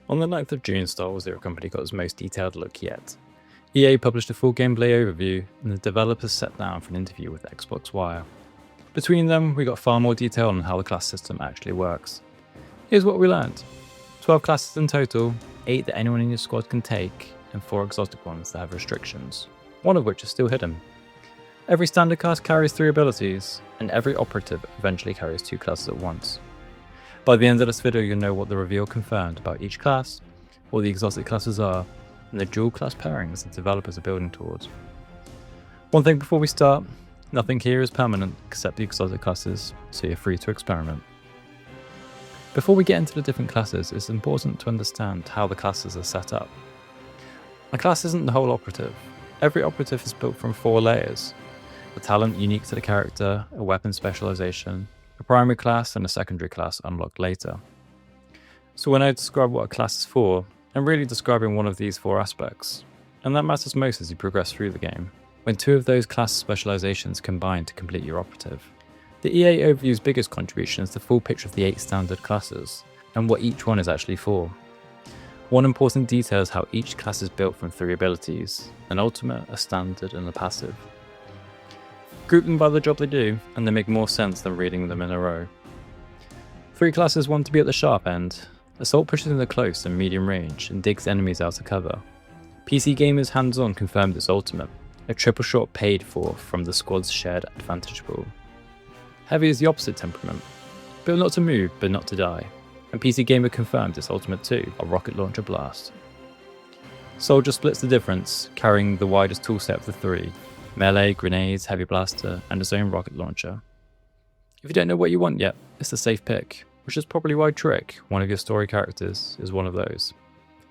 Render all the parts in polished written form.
On the 9th of June, Star Wars: The Old Republic got its most detailed look yet. EA published a full gameplay overview, and the developers sat down for an interview with Xbox Wire. Between them, we got far more detail on how the class system actually works. Here's what we learned. 12 classes in total, 8 that anyone in your squad can take, and 4 exotic ones that have restrictions, one of which is still hidden. Every standard class carries 3 abilities, and every operative eventually carries 2 classes at once. By the end of this video, you'll know what the reveal confirmed about each class, what the exotic classes are, and the dual class pairings the developers are building towards. One thing before we start, nothing here is permanent except the exotic classes, so you're free to experiment. Before we get into the different classes, it's important to understand how the classes are set up. A class isn't the whole operative. Every operative is built from 4 layers: a talent unique to the character, a weapon specialization, a primary class, and a secondary class unlocked later. So when I describe what a class is for, I'm really describing one of these 4 aspects, and that matters most as you progress through the game, when 2 of those class specializations combine to complete your operative. The EA Overview's biggest contribution is the full picture of the 8 standard classes, and what each one is actually for. One important detail is how each class is built from 3 abilities: an ultimate, a standard, and a passive. Group them by the job they do, and they make more sense than reading them in a row. 3 classes want to be at the sharp end. Assault pushes in the close and medium range and digs enemies out of cover. PC Gamer's hands-on confirmed its ultimate, a triple shot paid for from the squad's shared advantage pool. Heavy is the opposite temperament, built not to move but not to die, and PC Gamer confirmed its ultimate too, a rocket launcher blast. Soldier splits the difference, carrying the widest toolset of the 3, melee, grenades, heavy blaster, and its own rocket launcher. If you don't know what you want yet, it's a safe pick, which is probably why Trick, one of your story characters, is one of those.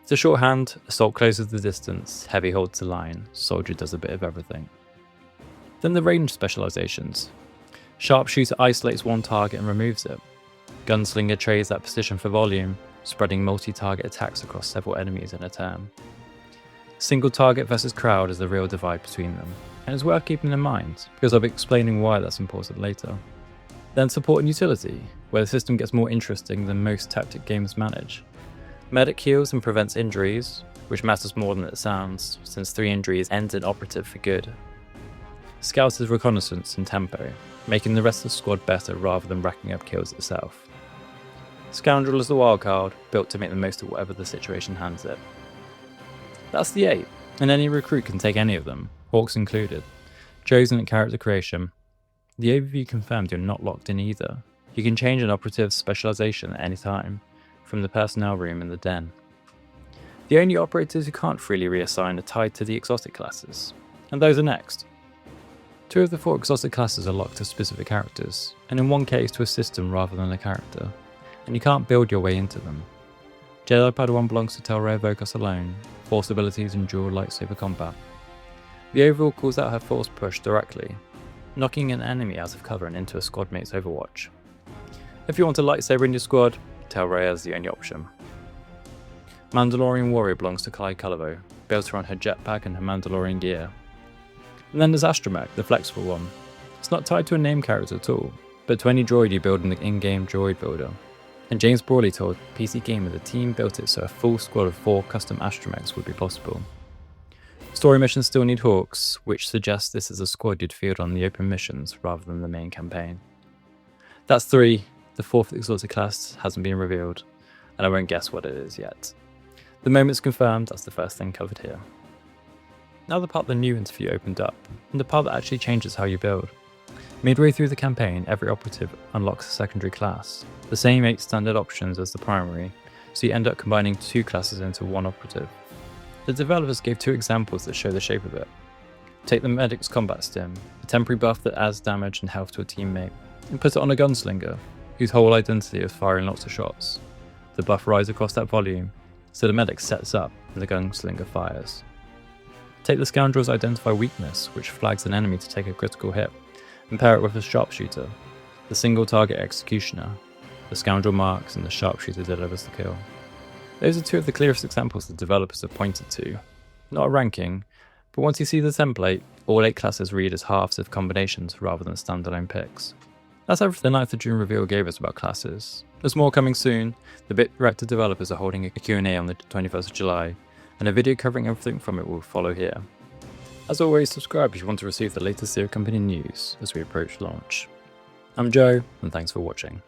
It's a shorthand, Assault closes the distance, Heavy holds the line, Soldier does a bit of everything. Then the range specializations. Sharpshooter isolates one target and removes it. Gunslinger trades that position for volume, spreading multi-target attacks across several enemies in a turn. Single target versus crowd is the real divide between them, and it's worth keeping in mind, because I'll be explaining why that's important later. Then support and utility, where the system gets more interesting than most tactic games manage. Medic heals and prevents injuries, which matters more than it sounds, since 3 injuries ends an operative for good. Scout is reconnaissance and tempo, making the rest of the squad better rather than racking up kills itself. Scoundrel is the wildcard, built to make the most of whatever the situation hands it. That's the 8, and any recruit can take any of them, Hawks included, chosen at character creation. The overview confirmed you're not locked in either. You can change an operative's specialization at any time, from the personnel room in the den. The only operators who can't freely reassign are tied to the exotic classes, and those are next. 2 of the 4 exotic classes are locked to specific characters, and in one case to a system rather than a character, and you can't build your way into them. Jedi Padawan belongs to Telrea Vocus alone, Force abilities and dual lightsaber combat. The overall calls out her Force push directly, knocking an enemy out of cover and into a squad mate's overwatch. If you want a lightsaber in your squad, Telrea is the only option. Mandalorian Warrior belongs to Kai Cullivo, built around her jetpack and her Mandalorian gear. And then there's Astromech, the flexible one. It's not tied to a name character at all, but to any droid you build in the in-game droid builder. And James Brawley told PC Gamer the team built it so a full squad of 4 custom Astromechs would be possible. Story missions still need Hawks, which suggests this is a squad you'd field on the open missions rather than the main campaign. That's 3, the 4th exotic class hasn't been revealed, and I won't guess what it is yet. The moment it's confirmed, that's the first thing covered here. Now the part of the new interview opened up, and the part that actually changes how you build. Midway through the campaign, every operative unlocks a secondary class, the same 8 standard options as the primary, so you end up combining 2 classes into one operative. The developers gave 2 examples that show the shape of it. Take the Medic's combat stim, a temporary buff that adds damage and health to a teammate, and put it on a Gunslinger, whose whole identity is firing lots of shots. The buff rides across that volume, so the Medic sets up and the Gunslinger fires. Take the Scoundrel's Identify weakness, which flags an enemy to take a critical hit, and pair it with a Sharpshooter, the single target Executioner. The Scoundrel marks and the Sharpshooter delivers the kill. Those are 2 of the clearest examples the developers have pointed to. Not a ranking, but once you see the template, all 8 classes read as halves of combinations rather than standalone picks. That's everything the 9th of June reveal gave us about classes. There's more coming soon. The Bit Reactor developers are holding a Q&A on the 21st of July, and a video covering everything from it will follow here. As always, subscribe if you want to receive the latest Zero Company news as we approach launch. I'm Joe, and thanks for watching.